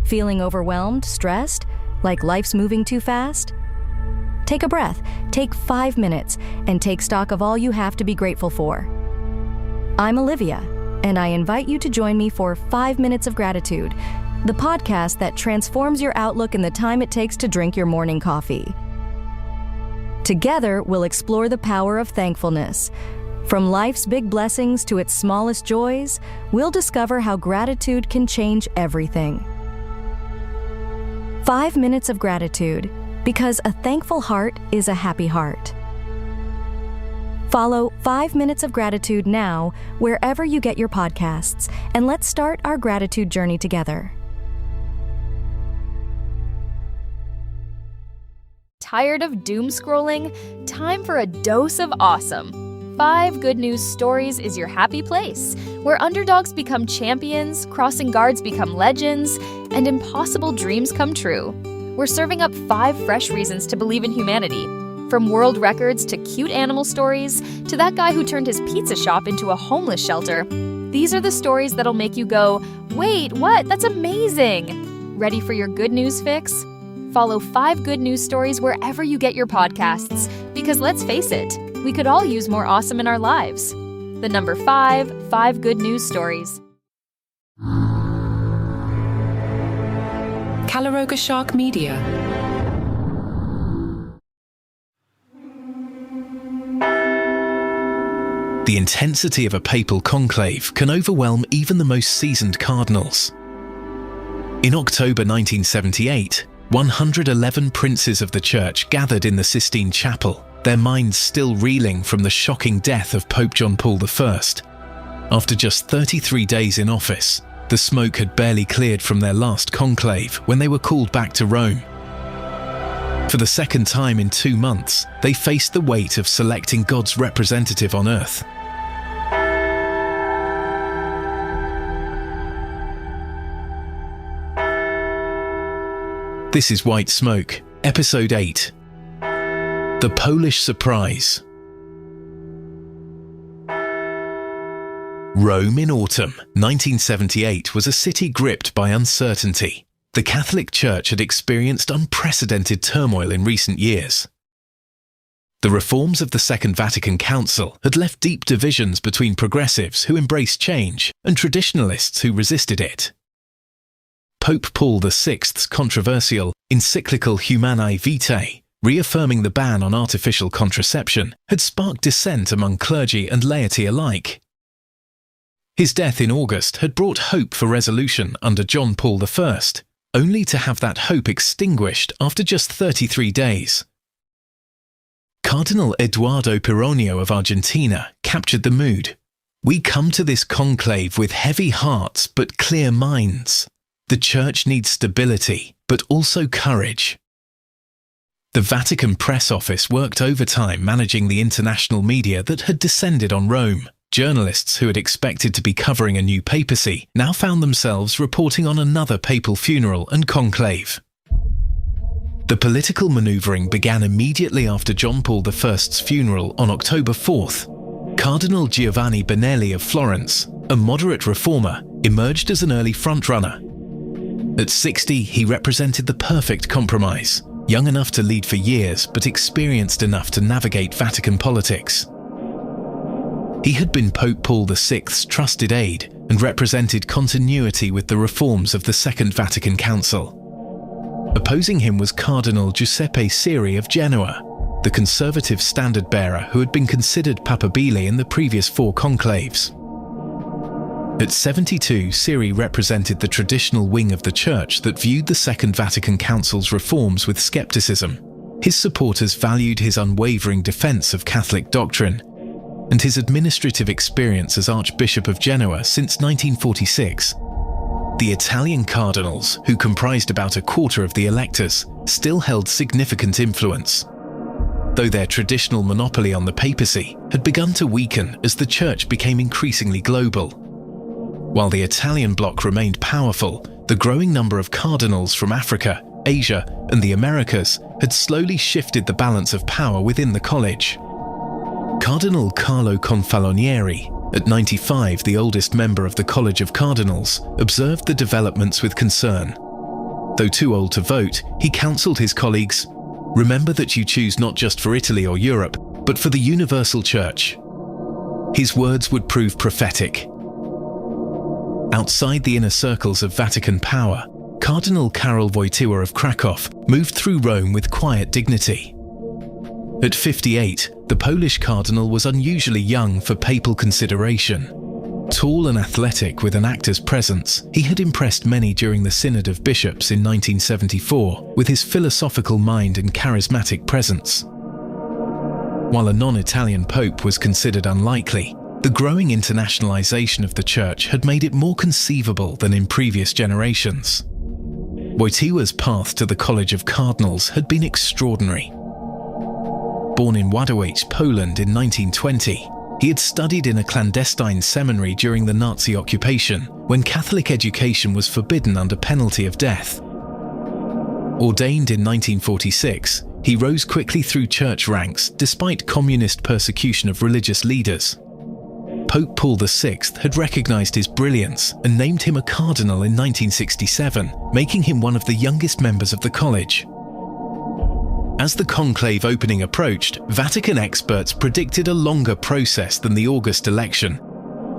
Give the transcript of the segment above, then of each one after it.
Feeling overwhelmed, stressed, like life's moving too fast? Take a breath, take 5 minutes, and take stock of all you have to be grateful for. I'm Olivia, and I invite you to join me for 5 Minutes of Gratitude, the podcast that transforms your outlook in the time it takes to drink your morning coffee. Together, we'll explore the power of thankfulness. From life's big blessings to its smallest joys, we'll discover how gratitude can change everything. 5 Minutes of Gratitude, because a thankful heart is a happy heart. Follow 5 Minutes of Gratitude now, wherever you get your podcasts, and let's start our gratitude journey together. Tired of doom scrolling? Time for a dose of awesome. 5 Good News Stories is your happy place, where underdogs become champions, crossing guards become legends, and impossible dreams come true. We're serving up 5 fresh reasons to believe in humanity. From world records to cute animal stories to that guy who turned his pizza shop into a homeless shelter. These are the stories that'll make you go, wait, what? That's amazing! Ready for your good news fix? Follow 5 Good News Stories wherever you get your podcasts, because let's face it, we could all use more awesome in our lives. The number 5 Good News Stories. Calaroga Shark Media. The intensity of a papal conclave can overwhelm even the most seasoned cardinals. In October 1978, 111 princes of the church gathered in the Sistine Chapel, their minds still reeling from the shocking death of Pope John Paul I. After just 33 days in office, the smoke had barely cleared from their last conclave when they were called back to Rome. For the second time in 2 months, they faced the weight of selecting God's representative on earth. This is White Smoke, Episode 8. The Polish Surprise. Rome in autumn 1978 was a city gripped by uncertainty. The Catholic Church had experienced unprecedented turmoil in recent years. The reforms of the Second Vatican Council had left deep divisions between progressives who embraced change and traditionalists who resisted it. Pope Paul VI's controversial encyclical Humanae Vitae, reaffirming the ban on artificial contraception, had sparked dissent among clergy and laity alike. His death in August had brought hope for resolution under John Paul I, only to have that hope extinguished after just 33 days. Cardinal Eduardo Pironio of Argentina captured the mood. "We come to this conclave with heavy hearts but clear minds. The Church needs stability, but also courage." The Vatican press office worked overtime managing the international media that had descended on Rome. Journalists who had expected to be covering a new papacy now found themselves reporting on another papal funeral and conclave. The political manoeuvring began immediately after John Paul I's funeral on October 4th. Cardinal Giovanni Benelli of Florence, a moderate reformer, emerged as an early frontrunner. At 60, he represented the perfect compromise, young enough to lead for years but experienced enough to navigate Vatican politics. He had been Pope Paul VI's trusted aide and represented continuity with the reforms of the Second Vatican Council. Opposing him was Cardinal Giuseppe Siri of Genoa, the conservative standard-bearer who had been considered papabile in the previous 4 conclaves. At 72, Siri represented the traditional wing of the Church that viewed the Second Vatican Council's reforms with skepticism. His supporters valued his unwavering defense of Catholic doctrine and his administrative experience as Archbishop of Genoa since 1946. The Italian cardinals, who comprised about a quarter of the electors, still held significant influence, though their traditional monopoly on the papacy had begun to weaken as the Church became increasingly global. While the Italian bloc remained powerful, the growing number of cardinals from Africa, Asia, and the Americas had slowly shifted the balance of power within the college. Cardinal Carlo Confalonieri, at 95 the oldest member of the College of Cardinals, observed the developments with concern. Though too old to vote, he counseled his colleagues, "Remember that you choose not just for Italy or Europe, but for the universal church." His words would prove prophetic. Outside the inner circles of Vatican power, Cardinal Karol Wojtyła of Krakow moved through Rome with quiet dignity. At 58, the Polish cardinal was unusually young for papal consideration. Tall and athletic with an actor's presence, he had impressed many during the Synod of Bishops in 1974 with his philosophical mind and charismatic presence. While a non-Italian pope was considered unlikely, the growing internationalization of the Church had made it more conceivable than in previous generations. Wojtyła's path to the College of Cardinals had been extraordinary. Born in Wadowice, Poland in 1920, he had studied in a clandestine seminary during the Nazi occupation, when Catholic education was forbidden under penalty of death. Ordained in 1946, he rose quickly through church ranks despite communist persecution of religious leaders. Pope Paul VI had recognized his brilliance and named him a cardinal in 1967, making him one of the youngest members of the college. As the conclave opening approached, Vatican experts predicted a longer process than the August election,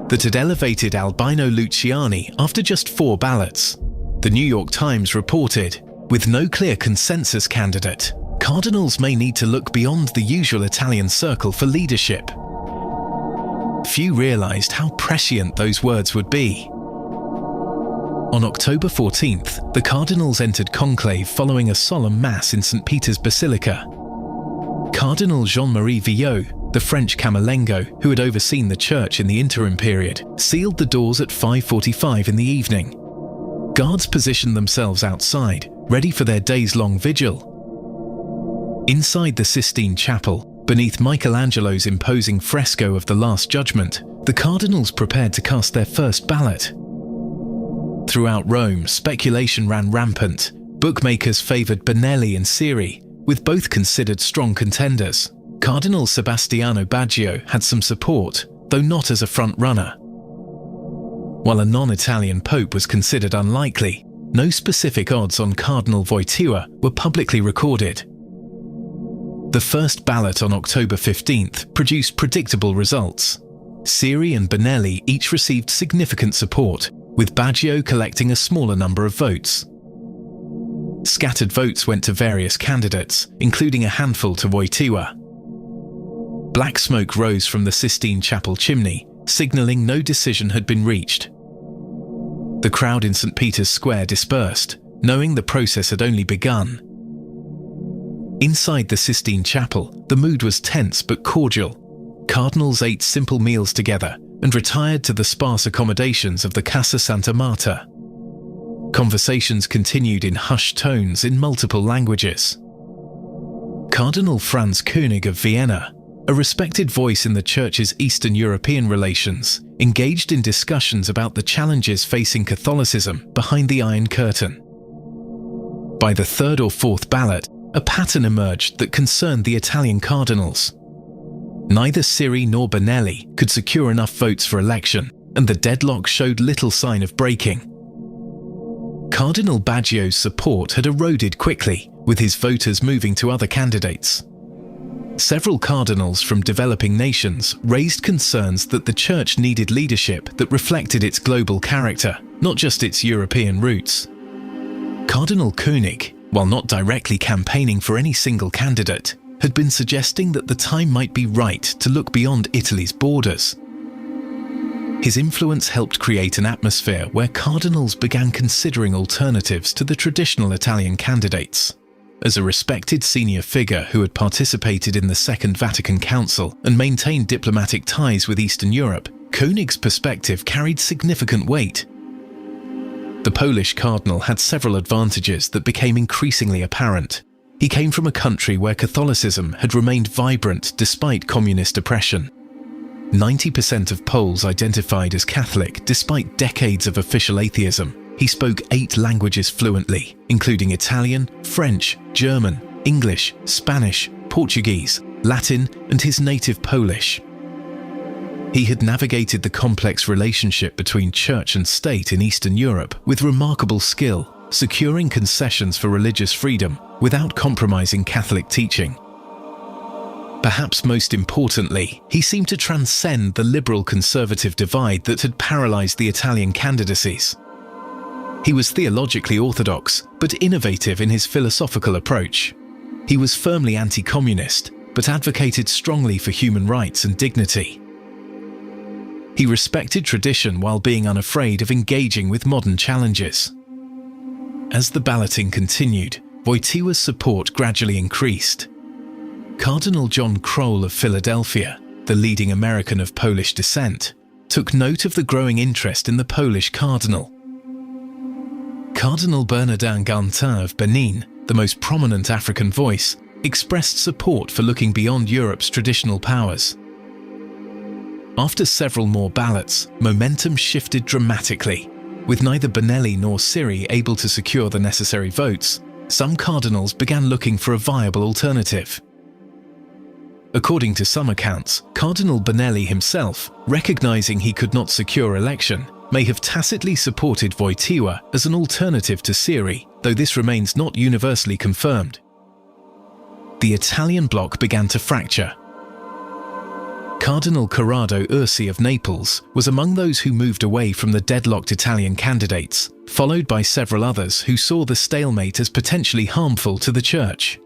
that had elevated Albino Luciani after just 4 ballots. The New York Times reported, "With no clear consensus candidate, cardinals may need to look beyond the usual Italian circle for leadership." Few realized how prescient those words would be. On October 14th, the cardinals entered conclave following a solemn mass in St. Peter's Basilica. Cardinal Jean-Marie Villot, the French Camerlengo who had overseen the church in the interim period, sealed the doors at 5:45 in the evening. Guards positioned themselves outside, ready for their days-long vigil. Inside the Sistine Chapel, beneath Michelangelo's imposing fresco of the Last Judgment, the cardinals prepared to cast their first ballot. Throughout Rome, speculation ran rampant. Bookmakers favoured Benelli and Siri, with both considered strong contenders. Cardinal Sebastiano Baggio had some support, though not as a front-runner. While a non-Italian pope was considered unlikely, no specific odds on Cardinal Wojtyła were publicly recorded. The first ballot on October 15th produced predictable results. Siri and Benelli each received significant support, with Baggio collecting a smaller number of votes. Scattered votes went to various candidates, including a handful to Wojtyła. Black smoke rose from the Sistine Chapel chimney, signalling no decision had been reached. The crowd in St. Peter's Square dispersed, knowing the process had only begun. Inside the Sistine Chapel, the mood was tense but cordial. Cardinals ate simple meals together and retired to the sparse accommodations of the Casa Santa Marta. Conversations continued in hushed tones in multiple languages. Cardinal Franz König of Vienna, a respected voice in the Church's Eastern European relations, engaged in discussions about the challenges facing Catholicism behind the Iron Curtain. By the third or fourth ballot, a pattern emerged that concerned the Italian cardinals. Neither Siri nor Benelli could secure enough votes for election, and the deadlock showed little sign of breaking. Cardinal Baggio's support had eroded quickly, with his voters moving to other candidates. Several cardinals from developing nations raised concerns that the Church needed leadership that reflected its global character, not just its European roots. Cardinal König, while not directly campaigning for any single candidate, had been suggesting that the time might be right to look beyond Italy's borders. His influence helped create an atmosphere where cardinals began considering alternatives to the traditional Italian candidates. As a respected senior figure who had participated in the Second Vatican Council and maintained diplomatic ties with Eastern Europe, König's perspective carried significant weight. The Polish cardinal had several advantages that became increasingly apparent. He came from a country where Catholicism had remained vibrant despite communist oppression. 90% of Poles identified as Catholic despite decades of official atheism. He spoke 8 languages fluently, including Italian, French, German, English, Spanish, Portuguese, Latin, and his native Polish. He had navigated the complex relationship between church and state in Eastern Europe with remarkable skill, securing concessions for religious freedom without compromising Catholic teaching. Perhaps most importantly, he seemed to transcend the liberal-conservative divide that had paralyzed the Italian candidacies. He was theologically orthodox, but innovative in his philosophical approach. He was firmly anti-communist, but advocated strongly for human rights and dignity. He respected tradition while being unafraid of engaging with modern challenges. As the balloting continued, Wojtyła's support gradually increased. Cardinal John Karol of Philadelphia, the leading American of Polish descent, took note of the growing interest in the Polish cardinal. Cardinal Bernardin Gantin of Benin, the most prominent African voice, expressed support for looking beyond Europe's traditional powers. After several more ballots, momentum shifted dramatically. With neither Benelli nor Siri able to secure the necessary votes, some cardinals began looking for a viable alternative. According to some accounts, Cardinal Benelli himself, recognizing he could not secure election, may have tacitly supported Wojtyła as an alternative to Siri, though this remains not universally confirmed. The Italian bloc began to fracture. Cardinal Corrado Ursi of Naples was among those who moved away from the deadlocked Italian candidates, followed by several others who saw the stalemate as potentially harmful to the Church.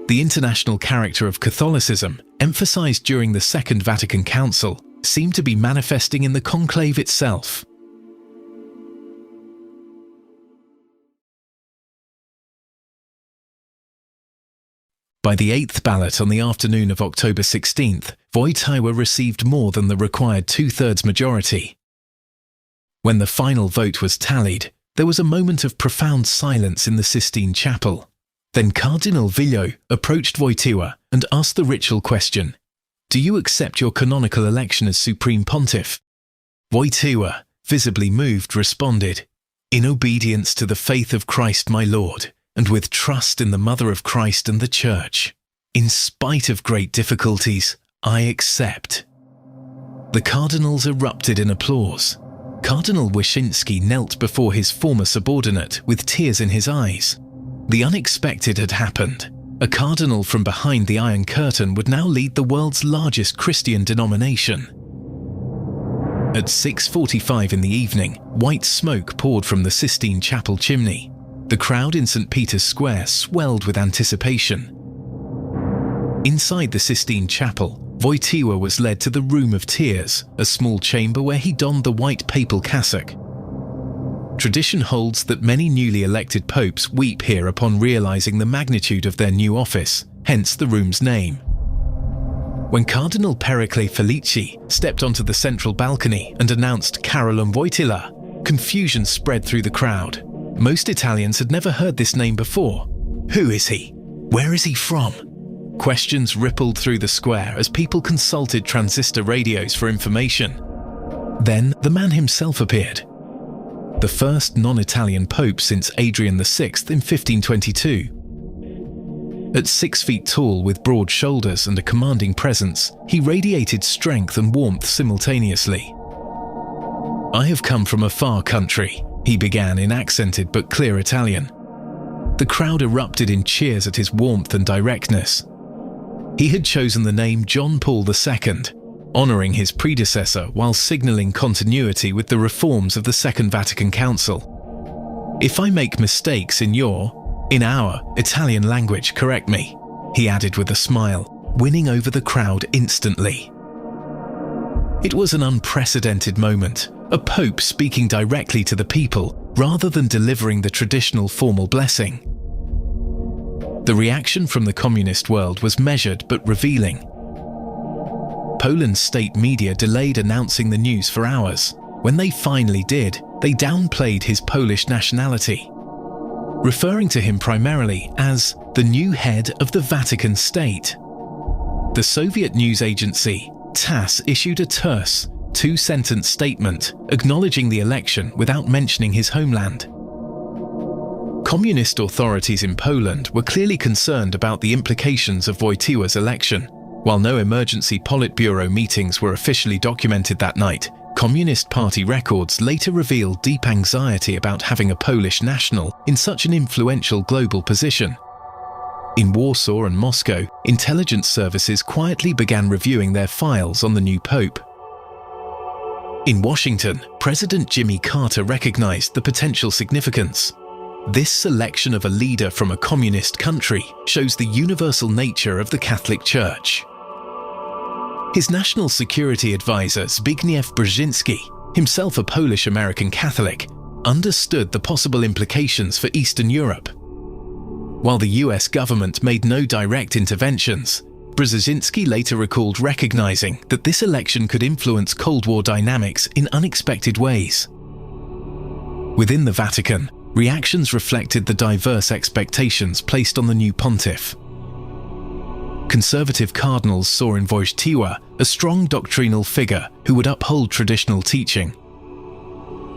The international character of Catholicism, emphasized during the Second Vatican Council, seemed to be manifesting in the conclave itself. By the 8th ballot on the afternoon of October 16th, Wojtyła received more than the required two-thirds majority. When the final vote was tallied, there was a moment of profound silence in the Sistine Chapel. Then Cardinal Wojtyła approached Wojtyła and asked the ritual question, "Do you accept your canonical election as Supreme Pontiff?" Wojtyła, visibly moved, responded, "In obedience to the faith of Christ my Lord, and with trust in the Mother of Christ and the Church, in spite of great difficulties, I accept." The cardinals erupted in applause. Cardinal Wyszynski knelt before his former subordinate with tears in his eyes. The unexpected had happened. A cardinal from behind the Iron Curtain would now lead the world's largest Christian denomination. At 6:45 in the evening, white smoke poured from the Sistine Chapel chimney. The crowd in St. Peter's Square swelled with anticipation. Inside the Sistine Chapel, Wojtyła was led to the Room of Tears, a small chamber where he donned the white papal cassock. Tradition holds that many newly elected popes weep here upon realizing the magnitude of their new office, hence the room's name. When Cardinal Pericle Felici stepped onto the central balcony and announced Karol Wojtyła, confusion spread through the crowd. Most Italians had never heard this name before. Who is he? Where is he from? Questions rippled through the square as people consulted transistor radios for information. Then the man himself appeared. The first non-Italian pope since Adrian VI in 1522. At 6 feet tall with broad shoulders and a commanding presence, he radiated strength and warmth simultaneously. "I have come from a far country," he began in accented but clear Italian. The crowd erupted in cheers at his warmth and directness. He had chosen the name John Paul II, honouring his predecessor while signalling continuity with the reforms of the Second Vatican Council. "If I make mistakes in our Italian language, correct me," he added with a smile, winning over the crowd instantly. It was an unprecedented moment, a pope speaking directly to the people rather than delivering the traditional formal blessing. The reaction from the communist world was measured but revealing. Poland's state media delayed announcing the news for hours. When they finally did, they downplayed his Polish nationality, referring to him primarily as the new head of the Vatican State. The Soviet news agency TASS issued a terse, two-sentence statement acknowledging the election without mentioning his homeland. Communist authorities in Poland were clearly concerned about the implications of Wojtyła's election. While no emergency Politburo meetings were officially documented that night, Communist Party records later reveal deep anxiety about having a Polish national in such an influential global position. In Warsaw and Moscow, intelligence services quietly began reviewing their files on the new pope. In Washington, President Jimmy Carter recognized the potential significance. This selection of a leader from a communist country shows the universal nature of the Catholic Church. His national security advisor Zbigniew Brzezinski, himself a Polish-American Catholic, understood the possible implications for Eastern Europe. While the US government made no direct interventions, Brzezinski later recalled recognizing that this election could influence Cold War dynamics in unexpected ways. Within the Vatican, reactions reflected the diverse expectations placed on the new pontiff. Conservative cardinals saw in Wojtyła a strong doctrinal figure who would uphold traditional teaching,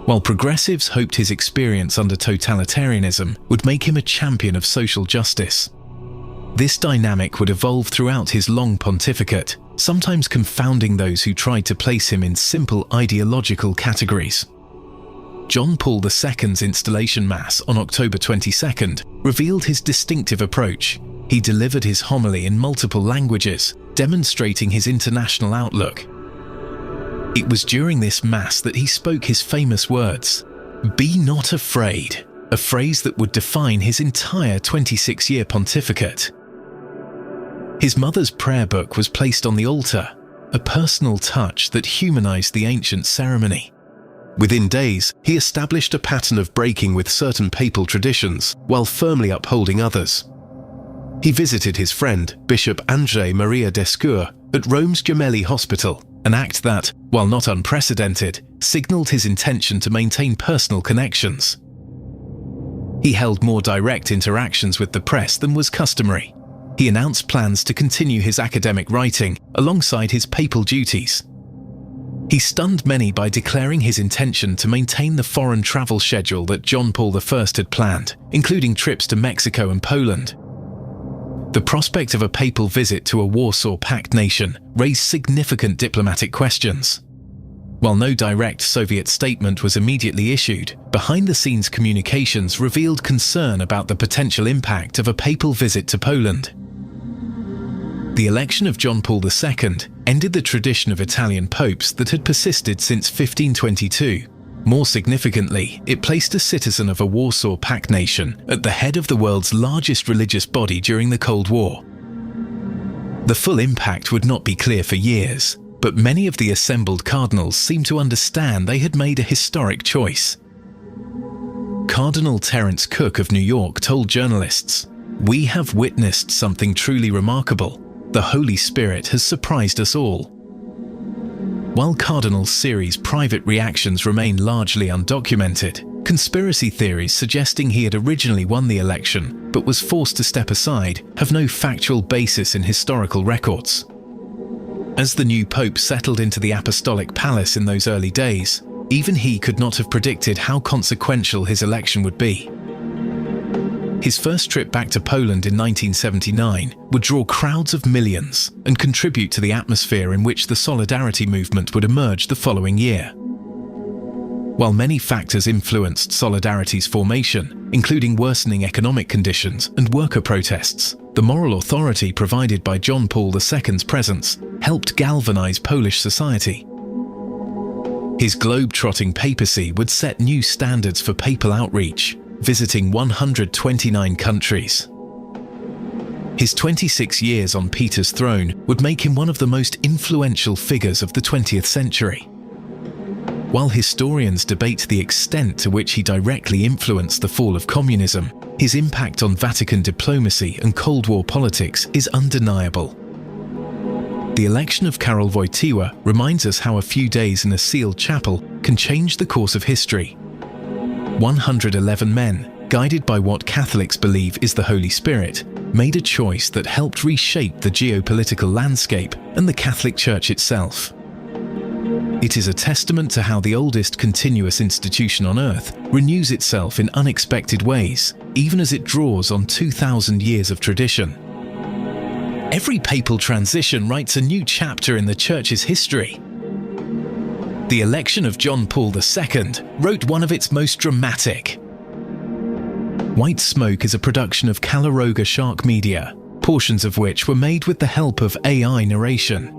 while progressives hoped his experience under totalitarianism would make him a champion of social justice. This dynamic would evolve throughout his long pontificate, sometimes confounding those who tried to place him in simple ideological categories. John Paul II's installation mass on October 22nd revealed his distinctive approach. He delivered his homily in multiple languages, demonstrating his international outlook. It was during this mass that he spoke his famous words, "Be not afraid," a phrase that would define his entire 26-year pontificate. His mother's prayer book was placed on the altar, a personal touch that humanized the ancient ceremony. Within days, he established a pattern of breaking with certain papal traditions while firmly upholding others. He visited his friend, Bishop Andrzej Maria Descour, at Rome's Gemelli Hospital, an act that, while not unprecedented, signaled his intention to maintain personal connections. He held more direct interactions with the press than was customary. He announced plans to continue his academic writing alongside his papal duties. He stunned many by declaring his intention to maintain the foreign travel schedule that John Paul I had planned, including trips to Mexico and Poland. The prospect of a papal visit to a Warsaw Pact nation raised significant diplomatic questions. While no direct Soviet statement was immediately issued, behind-the-scenes communications revealed concern about the potential impact of a papal visit to Poland. The election of John Paul II ended the tradition of Italian popes that had persisted since 1522. More significantly, it placed a citizen of a Warsaw Pact nation at the head of the world's largest religious body during the Cold War. The full impact would not be clear for years, but many of the assembled cardinals seemed to understand they had made a historic choice. Cardinal Terence Cook of New York told journalists, "We have witnessed something truly remarkable. The Holy Spirit has surprised us all." While Cardinal Siri's private reactions remain largely undocumented, conspiracy theories suggesting he had originally won the election but was forced to step aside have no factual basis in historical records. As the new pope settled into the apostolic palace in those early days, even he could not have predicted how consequential his election would be. His first trip back to Poland in 1979 would draw crowds of millions and contribute to the atmosphere in which the Solidarity movement would emerge the following year. While many factors influenced Solidarity's formation, including worsening economic conditions and worker protests, the moral authority provided by John Paul II's presence helped galvanize Polish society. His globe-trotting papacy would set new standards for papal outreach, visiting 129 countries. His 26 years on Peter's throne would make him one of the most influential figures of the 20th century. While historians debate the extent to which he directly influenced the fall of communism, his impact on Vatican diplomacy and Cold War politics is undeniable. The election of Karol Wojtyła reminds us how a few days in a sealed chapel can change the course of history. 111 men, guided by what Catholics believe is the Holy Spirit, made a choice that helped reshape the geopolitical landscape and the Catholic Church itself. It is a testament to how the oldest continuous institution on earth renews itself in unexpected ways, even as it draws on 2,000 years of tradition. Every papal transition writes a new chapter in the Church's history. The election of John Paul II wrote one of its most dramatic. White Smoke is a production of Kaloroga Shark Media, portions of which were made with the help of AI narration.